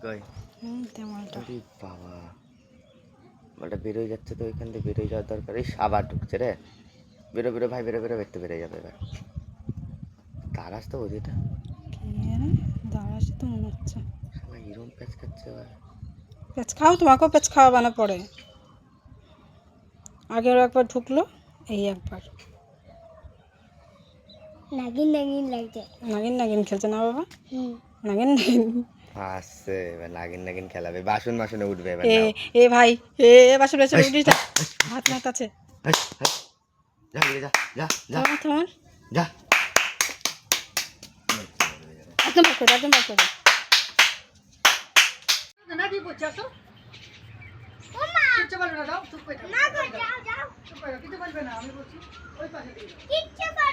কই তেমনটা আরে বাবা বলটা বেরোয় যাচ্ছে তো ওইখান থেকে বেরোয় যাওয়ার দরকার এই আবার ঢুকছে রে বেরো বেরো ভাই বেরো বেরো বেরতে বেরোয় যাবে এবার তারাস তো ওদিটা কি রে দাঁড়াচ্ছে তো মনে হচ্ছে সবাই হিরোম প্যাচ খাচ্ছে এবার পেঁচ খাও তোমাকেও পেঁচ খাওয়াবে না পরে আগের একবার ঢুকলো এই একবার নাগিন নাগিন লাগছে নাগিন নাগিন খেলছে না বাবা নাগিন নাগিন আসছে এবার নাগিন নাগিন খেলাবে বাসন বাসনে উঠবে এবার এ নাও এ ভাই এ বাসন বাসন উঠিস না হাত হাত আছে হাই, হাই, যা বেরিয়ে যা যা যা তোমার তোমার যা একদম বার করে একদম বার করে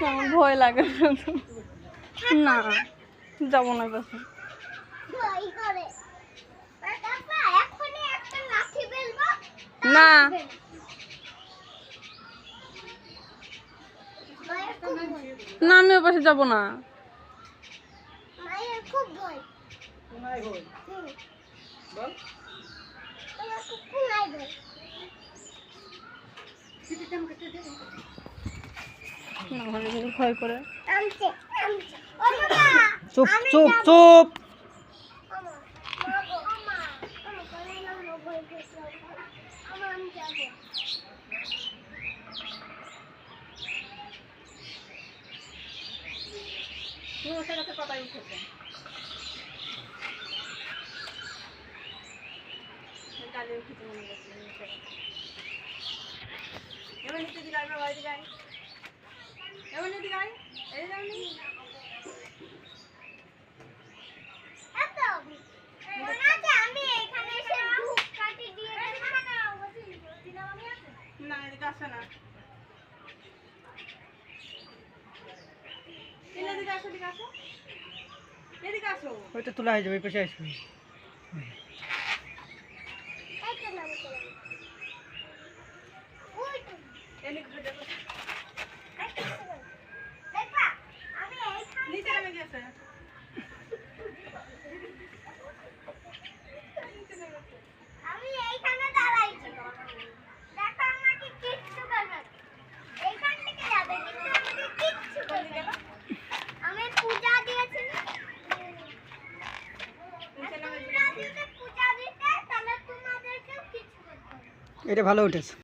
আমার ভয় লাগে না যাবো না কাছে ভয় করে বাবা এখনই একটা লাঠি বেলবো না মায়ের খুব ভয় না আমি ওর পাশে যাবো না মায়ের খুব ভয় বল তোমার খুব নাই ভয় না আমার এগুলো ভয় করে আমছে আমছে ও বাবা চুপ চুপ চুপ ওইটা তোলা হয়ে যাবে পেছনে আসবে আমি এইখানে দাঁড়াইছি দেখো আমাকে কিচ্ছু করবে এইখান থেকে যাবে কিন্তু আমাকে কিচ্ছু করবে না আমি পূজা দিয়েছি না পূজা দিতে তাহলে তোমাদেরকেও কিছু করতে হবে এটা ভালো উঠেছে